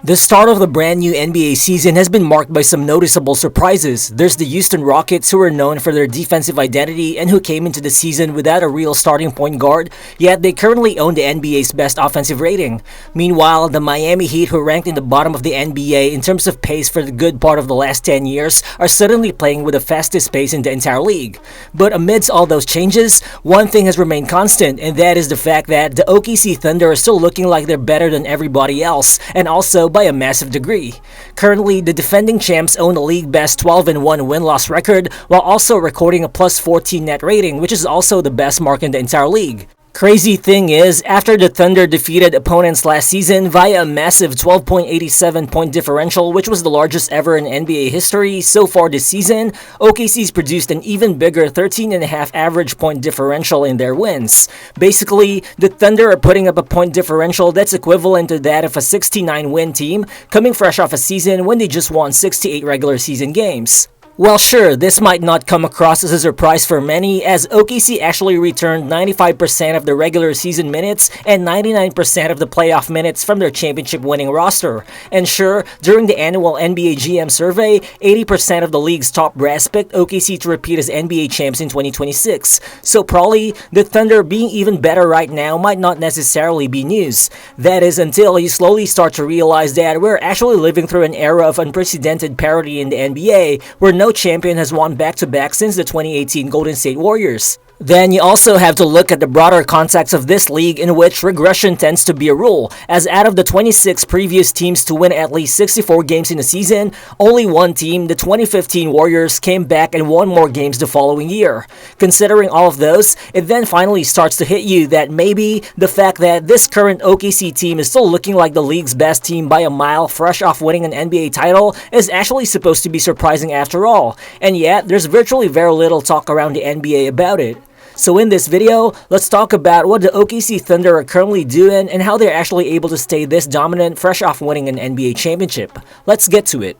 The start of the brand new NBA season has been marked by some noticeable surprises. There's the Houston Rockets, who are known for their defensive identity and who came into the season without a real starting point guard, yet they currently own the NBA's best offensive rating. Meanwhile, the Miami Heat, who ranked in the bottom of the NBA in terms of pace for the good part of the last 10 years, are suddenly playing with the fastest pace in the entire league. But amidst all those changes, one thing has remained constant, and that is the fact that the OKC Thunder are still looking like they're better than everybody else, and also by a massive degree. Currently, the defending champs own the league best 12-1 win-loss record while also recording a plus 14 net rating, which is also the best mark in the entire league. Crazy thing is, after the Thunder defeated opponents last season via a massive 12.87 point differential, which was the largest ever in NBA history, so far this season, OKC's produced an even bigger 13.5 average point differential in their wins. Basically, the Thunder are putting up a point differential that's equivalent to that of a 69-win team, coming fresh off a season when they just won 68 regular season games. Well, sure, this might not come across as a surprise for many, as OKC actually returned 95% of the regular season minutes and 99% of the playoff minutes from their championship-winning roster. And sure, during the annual NBA GM survey, 80% of the league's top brass picked OKC to repeat as NBA champs in 2026. So probably, the Thunder being even better right now might not necessarily be news. That is until you slowly start to realize that we're actually living through an era of unprecedented parity in the NBA, where no champion has won back-to-back since the 2018 Golden State Warriors. Then you also have to look at the broader context of this league, in which regression tends to be a rule, as out of the 26 previous teams to win at least 64 games in a season, only one team, the 2015 Warriors, came back and won more games the following year. Considering all of those, it then finally starts to hit you that maybe the fact that this current OKC team is still looking like the league's best team by a mile fresh off winning an NBA title is actually supposed to be surprising after all, and yet there's virtually very little talk around the NBA about it. So in this video, let's talk about what the OKC Thunder are currently doing and how they're actually able to stay this dominant fresh off winning an NBA championship. Let's get to it.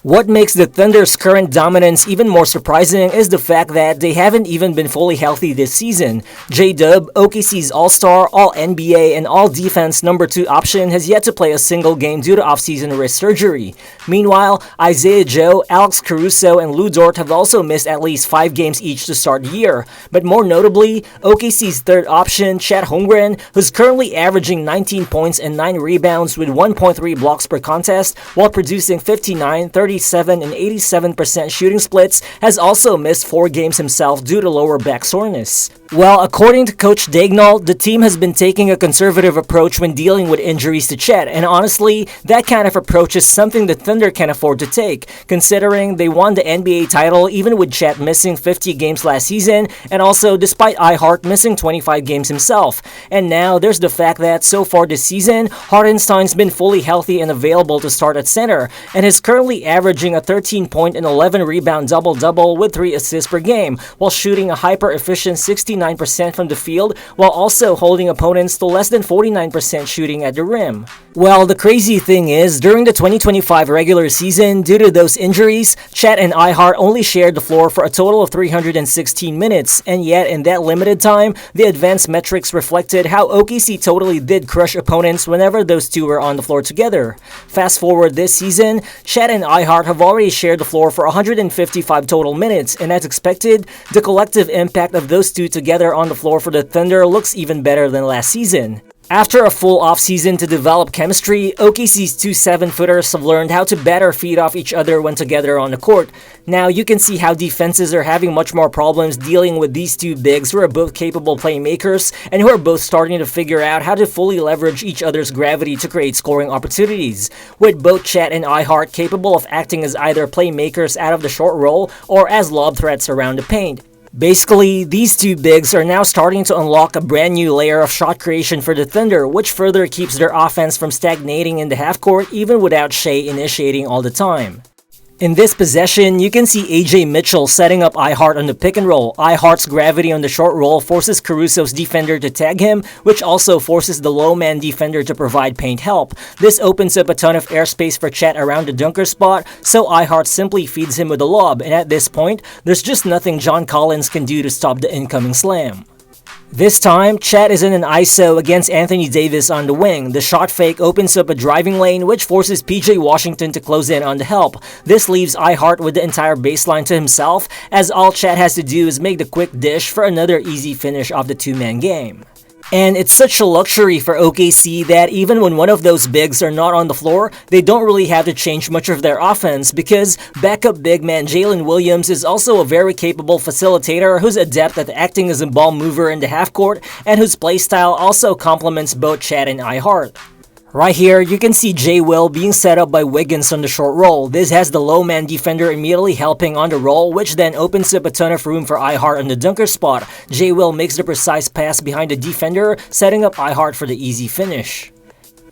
What makes the Thunder's current dominance even more surprising is the fact that they haven't even been fully healthy this season. J-Dub, OKC's All-Star, All-NBA, and All-Defense number 2 option, has yet to play a single game due to offseason wrist surgery. Meanwhile, Isaiah Joe, Alex Caruso, and Lu Dort have also missed at least 5 games each to start the year. But more notably, OKC's third option, Chet Holmgren, who's currently averaging 19 points and 9 rebounds with 1.3 blocks per contest while producing 59, 37, and 87% shooting splits, has also missed 4 games himself due to lower back soreness. Well, according to Coach Daigneault, the team has been taking a conservative approach when dealing with injuries to Chet, and honestly, that kind of approach is something the Thunder can afford to take, considering they won the NBA title even with Chet missing 50 games last season, and also despite Ihart missing 25 games himself. And now, there's the fact that so far this season, Hartenstein's been fully healthy and available to start at center, and is currently averaging a 13-point and 11-rebound double-double with 3 assists per game, while shooting a hyper-efficient 69% from the field, while also holding opponents to less than 49% shooting at the rim. Well, the crazy thing is, during the 2025 regular season, due to those injuries, Chet and Ihart only shared the floor for a total of 316 minutes, and yet in that limited time, the advanced metrics reflected how OKC totally did crush opponents whenever those two were on the floor together. Fast forward this season, Chet and Ihart have already shared the floor for 155 total minutes, and as expected, the collective impact of those two together on the floor for the Thunder looks even better than last season. After a full offseason to develop chemistry, OKC's 2 7-footers have learned how to better feed off each other when together on the court. Now, you can see how defenses are having much more problems dealing with these two bigs who are both capable playmakers and who are both starting to figure out how to fully leverage each other's gravity to create scoring opportunities, with both Chet and Ihart capable of acting as either playmakers out of the short roll or as lob threats around the paint. Basically, these two bigs are now starting to unlock a brand new layer of shot creation for the Thunder, which further keeps their offense from stagnating in the half-court even without Shai initiating all the time. In this possession, you can see AJ Mitchell setting up iHeart on the pick and roll. iHeart's gravity on the short roll forces Caruso's defender to tag him, which also forces the low man defender to provide paint help. This opens up a ton of airspace for Chet around the dunker spot, so iHeart simply feeds him with a lob, and at this point, there's just nothing John Collins can do to stop the incoming slam. This time, Chet is in an ISO against Anthony Davis on the wing. The shot fake opens up a driving lane which forces PJ Washington to close in on the help. This leaves iHeart with the entire baseline to himself, as all Chet has to do is make the quick dish for another easy finish of the two-man game. And it's such a luxury for OKC that even when one of those bigs are not on the floor, they don't really have to change much of their offense because backup big man Jalen Williams is also a very capable facilitator who's adept at acting as a ball mover in the half court and whose playstyle also complements both Chet and iHeart. Right here, you can see J. Will being set up by Wiggins on the short roll. This has the low man defender immediately helping on the roll, which then opens up a ton of room for iHeart on the dunker spot. J. Will makes the precise pass behind the defender, setting up iHeart for the easy finish.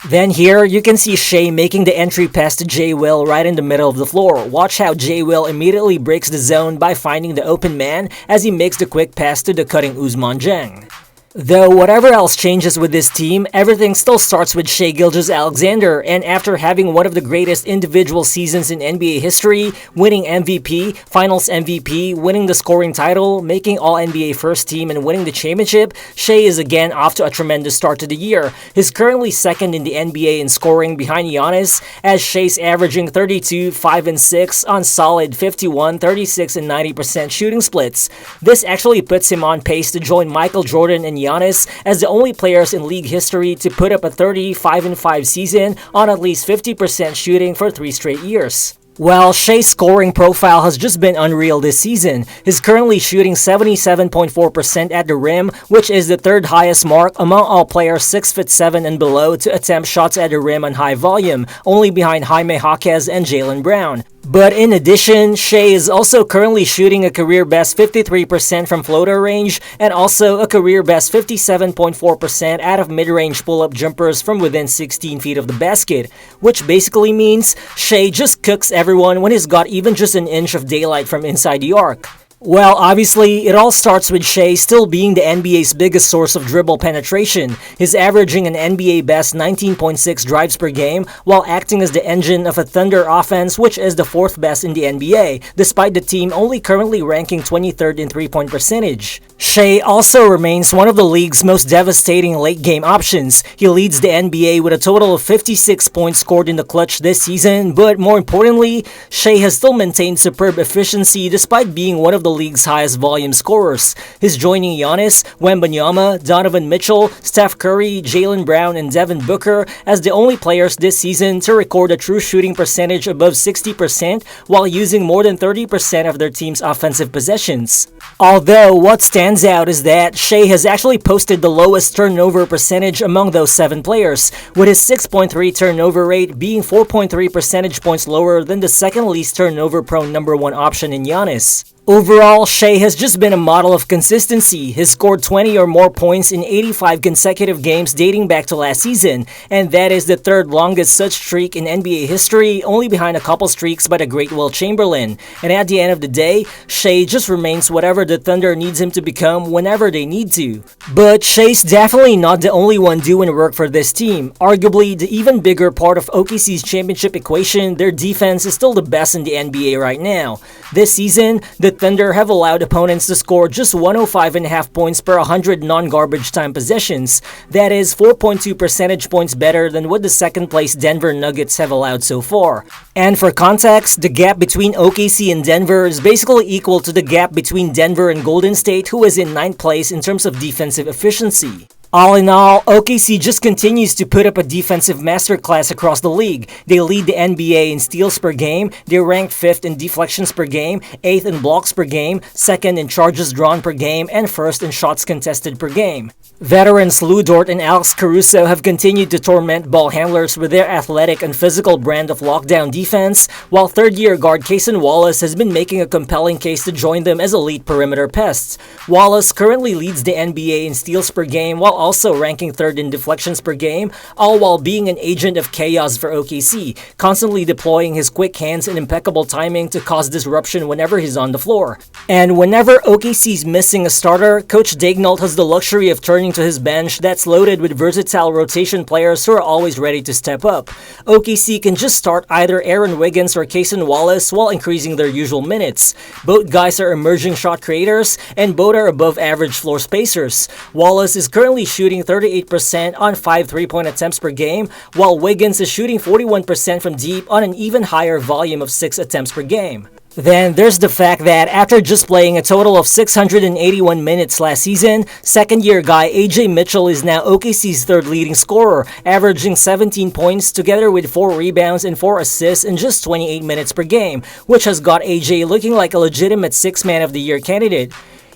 Then here, you can see Shai making the entry pass to J. Will right in the middle of the floor. Watch how J. Will immediately breaks the zone by finding the open man as he makes the quick pass to the cutting Ousmane Dieng. Though whatever else changes with this team, everything still starts with Shai Gilgeous-Alexander, and after having one of the greatest individual seasons in NBA history, winning MVP, Finals MVP, winning the scoring title, making All-NBA first team, and winning the championship, Shai is again off to a tremendous start to the year. He's currently second in the NBA in scoring behind Giannis, as Shai's averaging 32, 5, and 6 on solid 51, 36, and 90% shooting splits. This actually puts him on pace to join Michael Jordan and Giannis as the only players in league history to put up a 35-5 season on at least 50% shooting for 3 straight years. Well, Shai's scoring profile has just been unreal this season. He's currently shooting 77.4% at the rim, which is the third highest mark among all players 6'7" and below to attempt shots at the rim on high volume, only behind Jaime Jaquez and Jaylen Brown. But in addition, Shai is also currently shooting a career-best 53% from floater range and also a career-best 57.4% out of mid-range pull-up jumpers from within 16 feet of the basket, which basically means Shai just cooks everyone when he's got even just an inch of daylight from inside the arc. Well, obviously, it all starts with Shai still being the NBA's biggest source of dribble penetration. He's averaging an NBA best 19.6 drives per game while acting as the engine of a Thunder offense, which is the 4th best in the NBA, despite the team only currently ranking 23rd in three-point percentage. Shai also remains one of the league's most devastating late-game options. He leads the NBA with a total of 56 points scored in the clutch this season, but more importantly, Shai has still maintained superb efficiency despite being one of the league's highest volume scorers. He's joining Giannis, Wembanyama, Donovan Mitchell, Steph Curry, Jaylen Brown, and Devin Booker as the only players this season to record a true shooting percentage above 60% while using more than 30% of their team's offensive possessions. Although, what stands out is that Shai has actually posted the lowest turnover percentage among those 7 players, with his 6.3 turnover rate being 4.3 percentage points lower than the second least turnover-prone number 1 option in Giannis. Overall, Shai has just been a model of consistency. He's scored 20 or more points in 85 consecutive games dating back to last season, and that is the 3rd longest such streak in NBA history, only behind a couple streaks by the great Wilt Chamberlain. And at the end of the day, Shai just remains whatever the Thunder needs him to become whenever they need to. But Shai's definitely not the only one doing work for this team. Arguably, the even bigger part of OKC's championship equation, their defense is still the best in the NBA right now. This season, the Thunder have allowed opponents to score just 105.5 points per 100 non-garbage time possessions. That is 4.2 percentage points better than what the second-place Denver Nuggets have allowed so far. And for context, the gap between OKC and Denver is basically equal to the gap between Denver and Golden State, who is in 9th place in terms of defensive efficiency. All in all, OKC just continues to put up a defensive masterclass across the league. They lead the NBA in steals per game, they're ranked 5th in deflections per game, 8th in blocks per game, 2nd in charges drawn per game, and 1st in shots contested per game. Veterans Dort and Alex Caruso have continued to torment ball handlers with their athletic and physical brand of lockdown defense, while third-year guard Cason Wallace has been making a compelling case to join them as elite perimeter pests. Wallace currently leads the NBA in steals per game while also ranking 3rd in deflections per game, all while being an agent of chaos for OKC, constantly deploying his quick hands and impeccable timing to cause disruption whenever he's on the floor. And whenever OKC's missing a starter, Coach Daignault has the luxury of turning to his bench that's loaded with versatile rotation players who are always ready to step up. OKC can just start either Aaron Wiggins or Cason Wallace while increasing their usual minutes. Both guys are emerging shot creators, and both are above average floor spacers. Wallace is currently shooting 38% on 5 3-point attempts per game, while Wiggins is shooting 41% from deep on an even higher volume of 6 attempts per game. Then there's the fact that after just playing a total of 681 minutes last season, second-year guy AJ Mitchell is now OKC's 3rd leading scorer, averaging 17 points together with 4 rebounds and 4 assists in just 28 minutes per game, which has got AJ looking like a legitimate 6th Man of the Year candidate.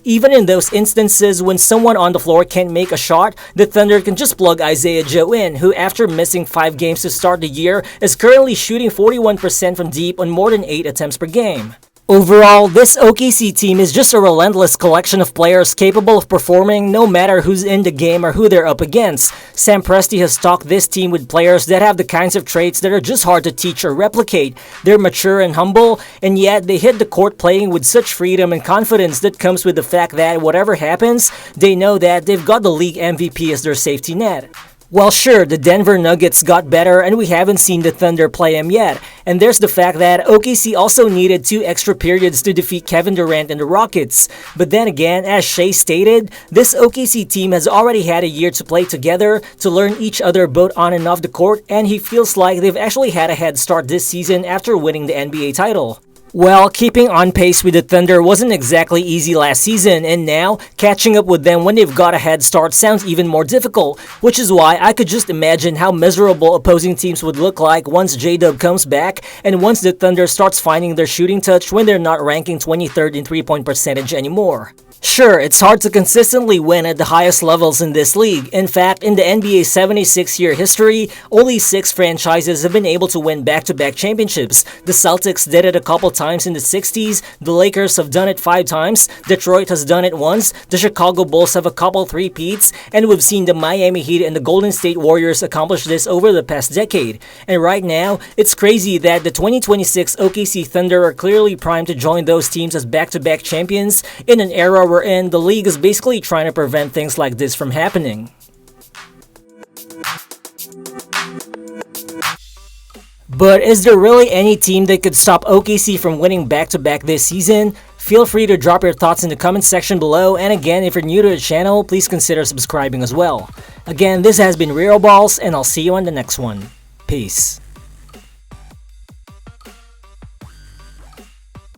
Even in those instances when someone on the floor can't make a shot, the Thunder can just plug Isaiah Joe in, who after missing 5 games to start the year is currently shooting 41% from deep on more than 8 attempts per game. Overall, this OKC team is just a relentless collection of players capable of performing no matter who's in the game or who they're up against. Sam Presti has stocked this team with players that have the kinds of traits that are just hard to teach or replicate. They're mature and humble, and yet they hit the court playing with such freedom and confidence that comes with the fact that whatever happens, they know that they've got the league MVP as their safety net. Well, sure, the Denver Nuggets got better and we haven't seen the Thunder play them yet. And there's the fact that OKC also needed 2 extra periods to defeat Kevin Durant and the Rockets. But then again, as Shai stated, this OKC team has already had a year to play together, to learn each other both on and off the court, and he feels like they've actually had a head start this season after winning the NBA title. Well, keeping on pace with the Thunder wasn't exactly easy last season, and now, catching up with them when they've got a head start sounds even more difficult, which is why I could just imagine how miserable opposing teams would look like once J-Dub comes back, and once the Thunder starts finding their shooting touch when they're not ranking 23rd in 3-point percentage anymore. Sure, it's hard to consistently win at the highest levels in this league. In fact, in the NBA's 76-year history, only 6 franchises have been able to win back-to-back championships. The Celtics did it a couple times in the 60s, the Lakers have done it 5 times, Detroit has done it once, the Chicago Bulls have a couple three-peats, and we've seen the Miami Heat and the Golden State Warriors accomplish this over the past decade. And right now, it's crazy that the 2026 OKC Thunder are clearly primed to join those teams as back-to-back champions in an era wherein the league is basically trying to prevent things like this from happening. But is there really any team that could stop OKC from winning back-to-back this season? Feel free to drop your thoughts in the comment section below, and again, if you're new to the channel, please consider subscribing as well. Again, this has been Real Balls, and I'll see you on the next one. Peace.